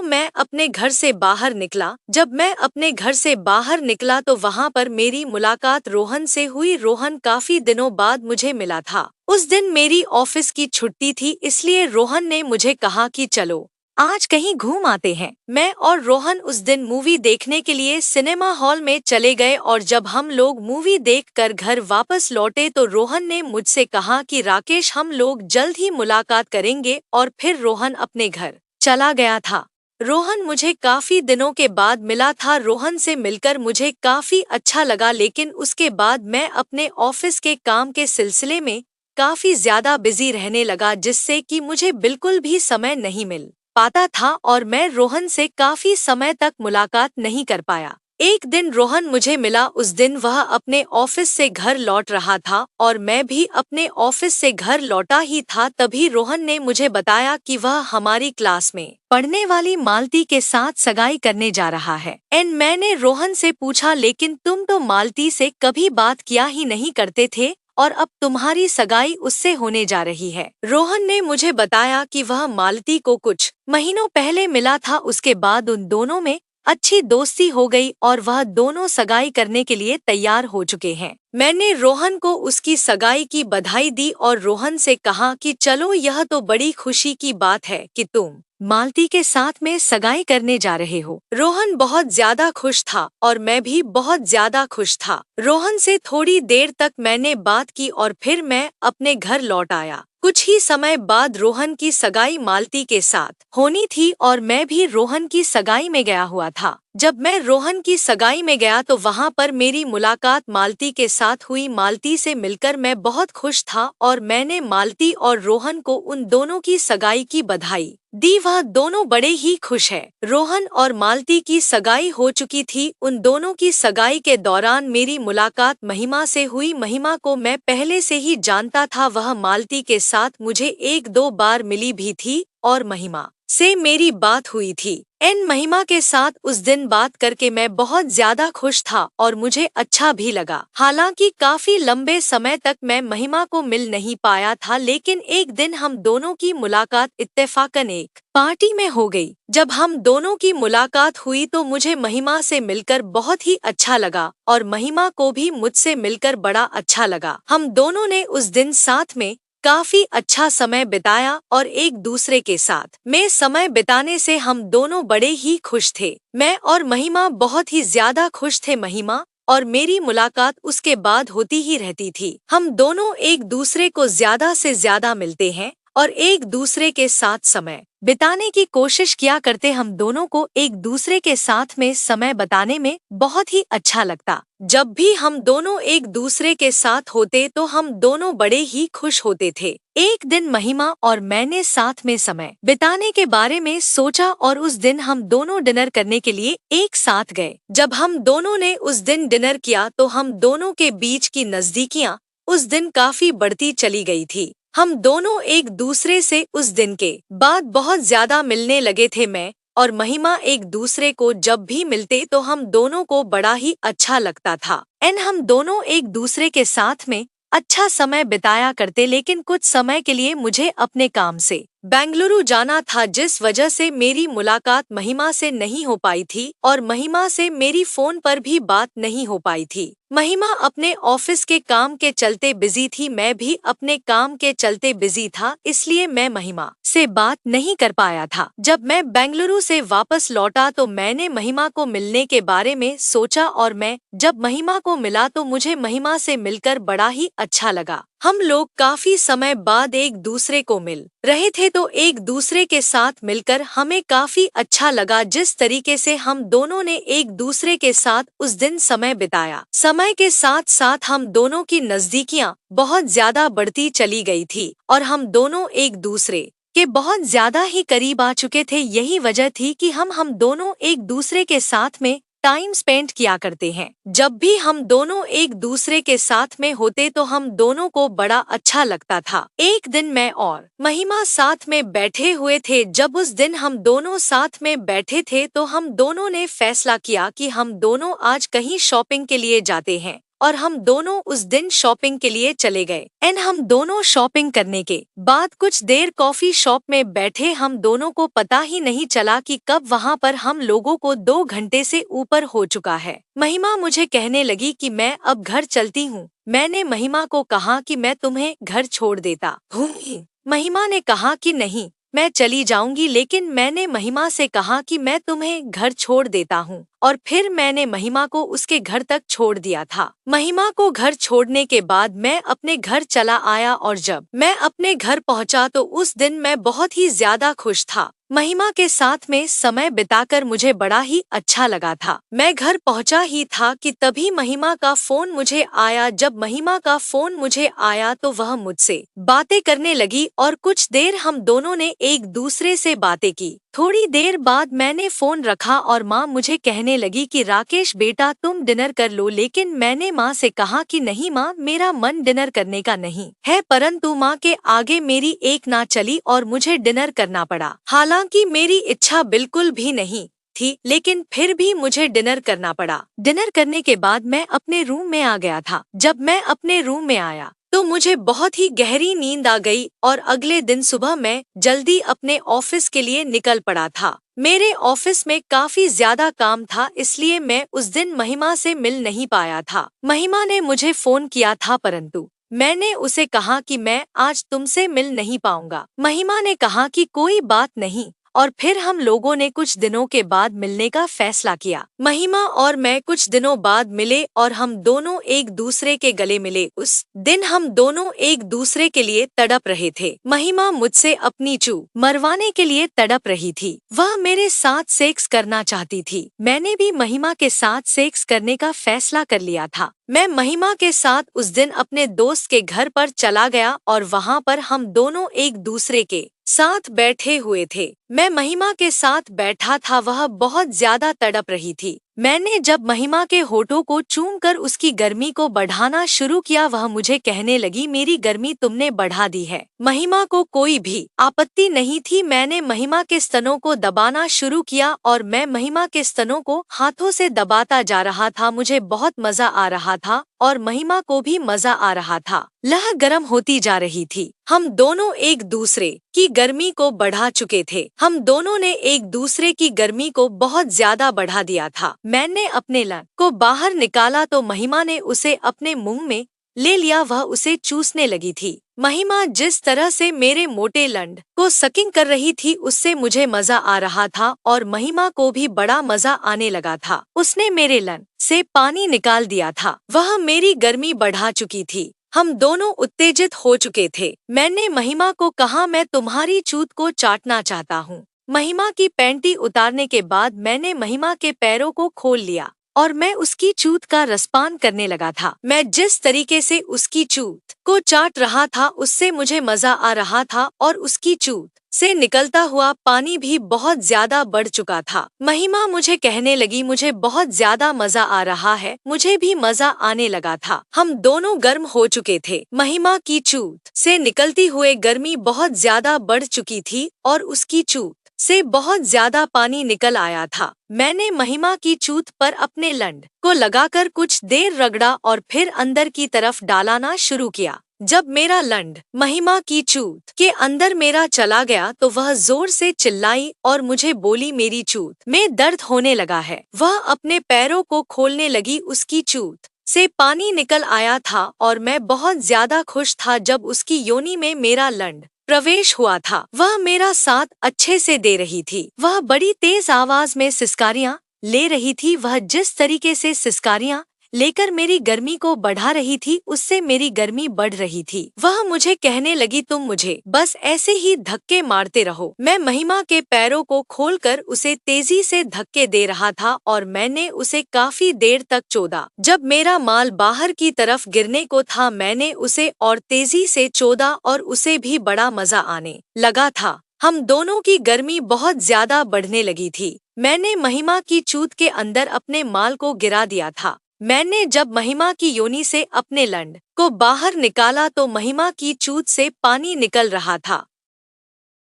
मैं अपने घर से बाहर निकला। जब मैं अपने घर से बाहर निकला तो वहाँ पर मेरी मुलाकात रोहन से हुई। रोहन काफी दिनों बाद मुझे मिला था। उस दिन मेरी ऑफिस की छुट्टी थी, इसलिए रोहन ने मुझे कहा कि चलो आज कहीं घूम आते हैं। मैं और रोहन उस दिन मूवी देखने के लिए सिनेमा हॉल में चले गए और जब हम लोग मूवी देखकर घर वापस लौटे तो रोहन ने मुझसे कहा कि राकेश, हम लोग जल्द ही मुलाकात करेंगे। और फिर रोहन अपने घर चला गया था। रोहन मुझे काफी दिनों के बाद मिला था। रोहन से मिलकर मुझे काफी अच्छा लगा, लेकिन उसके बाद मैं अपने ऑफिस के काम के सिलसिले में काफी ज्यादा बिजी रहने लगा, जिससे कि मुझे बिल्कुल भी समय नहीं मिल पाता था और मैं रोहन से काफी समय तक मुलाकात नहीं कर पाया। एक दिन रोहन मुझे मिला। उस दिन वह अपने ऑफिस से घर लौट रहा था और मैं भी अपने ऑफिस से घर लौटा ही था। तभी रोहन ने मुझे बताया कि वह हमारी क्लास में पढ़ने वाली मालती के साथ सगाई करने जा रहा है। मैंने रोहन से पूछा, लेकिन तुम तो मालती से कभी बात किया ही नहीं करते थे और अब तुम्हारी सगाई उससे होने जा रही है। रोहन ने मुझे बताया कि वह मालती को कुछ महीनों पहले मिला था। उसके बाद उन दोनों में अच्छी दोस्ती हो गई और वह दोनों सगाई करने के लिए तैयार हो चुके हैं। मैंने रोहन को उसकी सगाई की बधाई दी और रोहन से कहा कि चलो, यह तो बड़ी खुशी की बात है कि तुम मालती के साथ में सगाई करने जा रहे हो। रोहन बहुत ज्यादा खुश था और मैं भी बहुत ज्यादा खुश था। रोहन से थोड़ी देर तक मैंने बात की और फिर मैं अपने घर लौट आया। कुछ ही समय बाद रोहन की सगाई मालती के साथ होनी थी और मैं भी रोहन की सगाई में गया हुआ था। जब मैं रोहन की सगाई में गया तो वहाँ पर मेरी मुलाकात मालती के साथ हुई। मालती से मिलकर मैं बहुत खुश था और मैंने मालती और रोहन को उन दोनों की सगाई की बधाई दी। वह दोनों बड़े ही खुश है। रोहन और मालती की सगाई हो चुकी थी। उन दोनों की सगाई के दौरान मेरी मुलाकात महिमा से हुई। महिमा को मैं पहले से ही जानता था। वह मालती के साथ मुझे 1-2 बार मिली भी थी और महिमा से मेरी बात हुई थी। महिमा के साथ उस दिन बात करके मैं बहुत ज्यादा खुश था और मुझे अच्छा भी लगा। हालांकि काफी लंबे समय तक मैं महिमा को मिल नहीं पाया था, लेकिन एक दिन हम दोनों की मुलाकात इत्तेफाकन एक पार्टी में हो गई। जब हम दोनों की मुलाकात हुई तो मुझे महिमा से मिलकर बहुत ही अच्छा लगा और महिमा को भी मुझसे मिलकर बड़ा अच्छा लगा। हम दोनों ने उस दिन साथ में काफी अच्छा समय बिताया और एक दूसरे के साथ में समय बिताने से हम दोनों बड़े ही खुश थे। मैं और महिमा बहुत ही ज्यादा खुश थे। महिमा और मेरी मुलाकात उसके बाद होती ही रहती थी। हम दोनों एक दूसरे को ज्यादा से ज्यादा मिलते हैं और एक दूसरे के साथ समय बिताने की कोशिश किया करते। हम दोनों को एक दूसरे के साथ में समय बिताने में बहुत ही अच्छा लगता। जब भी हम दोनों एक दूसरे के साथ होते तो हम दोनों बड़े ही खुश होते थे। एक दिन महिमा और मैंने साथ में समय बिताने के बारे में सोचा और उस दिन हम दोनों डिनर करने के लिए एक साथ गए। जब हम दोनों ने उस दिन डिनर किया तो हम दोनों के बीच की नजदीकियां उस दिन काफी बढ़ती चली गई थी। हम दोनों एक दूसरे से उस दिन के बाद बहुत ज्यादा मिलने लगे थे। मैं और महिमा एक दूसरे को जब भी मिलते तो हम दोनों को बड़ा ही अच्छा लगता था। हम दोनों एक दूसरे के साथ में अच्छा समय बिताया करते, लेकिन कुछ समय के लिए मुझे अपने काम से बेंगलुरु जाना था, जिस वजह से मेरी मुलाकात महिमा से नहीं हो पाई थी और महिमा से मेरी फोन पर भी बात नहीं हो पाई थी। महिमा अपने ऑफिस के काम के चलते बिजी थी, मैं भी अपने काम के चलते बिजी था, इसलिए मैं महिमा से बात नहीं कर पाया था। जब मैं बेंगलुरु से वापस लौटा तो मैंने महिमा को मिलने के बारे में सोचा और मैं जब महिमा को मिला तो मुझे महिमा से मिलकर बड़ा ही अच्छा लगा। हम लोग काफी समय बाद एक दूसरे को मिल रहे थे तो एक दूसरे के साथ मिलकर हमें काफी अच्छा लगा। जिस तरीके से हम दोनों ने एक दूसरे के साथ उस दिन समय बिताया, समय के साथ साथ हम दोनों की नजदीकियां बहुत ज्यादा बढ़ती चली गई थी और हम दोनों एक दूसरे के बहुत ज्यादा ही करीब आ चुके थे। यही वजह थी कि हम दोनों एक दूसरे के साथ में टाइम स्पेंड किया करते हैं। जब भी हम दोनों एक दूसरे के साथ में होते तो हम दोनों को बड़ा अच्छा लगता था। एक दिन मैं और महिमा साथ में बैठे हुए थे। जब उस दिन हम दोनों साथ में बैठे थे तो हम दोनों ने फैसला किया कि हम दोनों आज कहीं शॉपिंग के लिए जाते हैं और हम दोनों उस दिन शॉपिंग के लिए चले गए। हम दोनों शॉपिंग करने के बाद कुछ देर कॉफी शॉप में बैठे। हम दोनों को पता ही नहीं चला कि कब वहाँ पर हम लोगों को 2 घंटे से ऊपर हो चुका है। महिमा मुझे कहने लगी कि मैं अब घर चलती हूँ। मैंने महिमा को कहा कि मैं तुम्हें घर छोड़ देता हूँ। महिमा ने कहा कि नहीं, मैं चली जाऊंगी, लेकिन मैंने महिमा से कहा कि मैं तुम्हें घर छोड़ देता हूँ, और फिर मैंने महिमा को उसके घर तक छोड़ दिया था। महिमा को घर छोड़ने के बाद मैं अपने घर चला आया, और जब मैं अपने घर पहुँचा तो उस दिन मैं बहुत ही ज्यादा खुश था। महिमा के साथ में समय बिताकर मुझे बड़ा ही अच्छा लगा था। मैं घर पहुंचा ही था कि तभी महिमा का फोन मुझे आया। जब महिमा का फोन मुझे आया तो वह मुझसे बातें करने लगी और कुछ देर हम दोनों ने एक दूसरे से बातें की। थोड़ी देर बाद मैंने फोन रखा और माँ मुझे कहने लगी कि राकेश बेटा तुम डिनर कर लो, लेकिन मैंने माँ से कहा कि नहीं माँ, मेरा मन डिनर करने का नहीं है। परंतु माँ के आगे मेरी एक ना चली और मुझे डिनर करना पड़ा। हालांकि मेरी इच्छा बिल्कुल भी नहीं थी, लेकिन फिर भी मुझे डिनर करना पड़ा। डिनर करने के बाद मैं अपने रूम में आ गया था। जब मैं अपने रूम में आया तो मुझे बहुत ही गहरी नींद आ गई और अगले दिन सुबह मैं जल्दी अपने ऑफिस के लिए निकल पड़ा था। मेरे ऑफिस में काफी ज्यादा काम था, इसलिए मैं उस दिन महिमा से मिल नहीं पाया था। महिमा ने मुझे फोन किया था, परंतु मैंने उसे कहा कि मैं आज तुमसे मिल नहीं पाऊंगा। महिमा ने कहा कि कोई बात नहीं, और फिर हम लोगों ने कुछ दिनों के बाद मिलने का फैसला किया। महिमा और मैं कुछ दिनों बाद मिले और हम दोनों एक दूसरे के गले मिले। उस दिन हम दोनों एक दूसरे के लिए तड़प रहे थे। महिमा मुझसे अपनी चू मरवाने के लिए तड़प रही थी। वह मेरे साथ सेक्स करना चाहती थी। मैंने भी महिमा के साथ सेक्स करने का फैसला कर लिया था। मैं महिमा के साथ उस दिन अपने दोस्त के घर पर चला गया और वहाँ पर हम दोनों एक दूसरे के साथ बैठे हुए थे। मैं महिमा के साथ बैठा था, वह बहुत ज्यादा तड़प रही थी। मैंने जब महिमा के होठों को चूमकर उसकी गर्मी को बढ़ाना शुरू किया, वह मुझे कहने लगी मेरी गर्मी तुमने बढ़ा दी है। महिमा को कोई भी आपत्ति नहीं थी। मैंने महिमा के स्तनों को दबाना शुरू किया और मैं महिमा के स्तनों को हाथों से दबाता जा रहा था। मुझे बहुत मजा आ रहा था और महिमा को भी मजा आ रहा था। लह गर्म होती जा रही थी। हम दोनों एक दूसरे की गर्मी को बढ़ा चुके थे। हम दोनों ने एक दूसरे की गर्मी को बहुत ज्यादा बढ़ा दिया था। मैंने अपने लन को बाहर निकाला तो महिमा ने उसे अपने मुंह में ले लिया। वह उसे चूसने लगी थी। महिमा जिस तरह से मेरे मोटे लंड को सकिंग कर रही थी, उससे मुझे मजा आ रहा था और महिमा को भी बड़ा मजा आने लगा था। उसने मेरे लन से पानी निकाल दिया था। वह मेरी गर्मी बढ़ा चुकी थी। हम दोनों उत्तेजित हो चुके थे। मैंने महिमा को कहा मैं तुम्हारी चूत को चाटना चाहता हूँ। महिमा की पैंटी उतारने के बाद मैंने महिमा के पैरों को खोल लिया और मैं उसकी चूत का रसपान करने लगा था। मैं जिस तरीके से उसकी चूत को चाट रहा था उससे मुझे मजा आ रहा था और उसकी चूत से निकलता हुआ पानी भी बहुत ज्यादा बढ़ चुका था। महिमा मुझे कहने लगी मुझे बहुत ज्यादा मजा आ रहा है। मुझे भी मजा आने लगा था। हम दोनों गर्म हो चुके थे। महिमा की चूत से निकलती हुए गर्मी बहुत ज्यादा बढ़ चुकी थी और उसकी चूत से बहुत ज्यादा पानी निकल आया था। मैंने महिमा की चूत पर अपने लंड को लगाकर कुछ देर रगड़ा और फिर अंदर की तरफ डालाना शुरू किया। जब मेरा लंड महिमा की चूत के अंदर मेरा चला गया तो वह जोर से चिल्लाई और मुझे बोली मेरी चूत में दर्द होने लगा है। वह अपने पैरों को खोलने लगी। उसकी चूत से पानी निकल आया था और मैं बहुत ज्यादा खुश था जब उसकी योनि में मेरा लंड प्रवेश हुआ था। वह मेरा साथ अच्छे से दे रही थी। वह बड़ी तेज आवाज में सिसकारियां ले रही थी। वह जिस तरीके से सिसकारियां लेकर मेरी गर्मी को बढ़ा रही थी, उससे मेरी गर्मी बढ़ रही थी। वह मुझे कहने लगी तुम मुझे बस ऐसे ही धक्के मारते रहो। मैं महिमा के पैरों को खोलकर उसे तेजी से धक्के दे रहा था और मैंने उसे काफी देर तक चोदा। जब मेरा माल बाहर की तरफ गिरने को था मैंने उसे और तेजी से चोदा और उसे भी बड़ा मजा आने लगा था। हम दोनों की गर्मी बहुत ज्यादा बढ़ने लगी थी। मैंने महिमा की चूत के अंदर अपने माल को गिरा दिया था। मैंने जब महिमा की योनि से अपने लंड को बाहर निकाला तो महिमा की चूत से पानी निकल रहा था।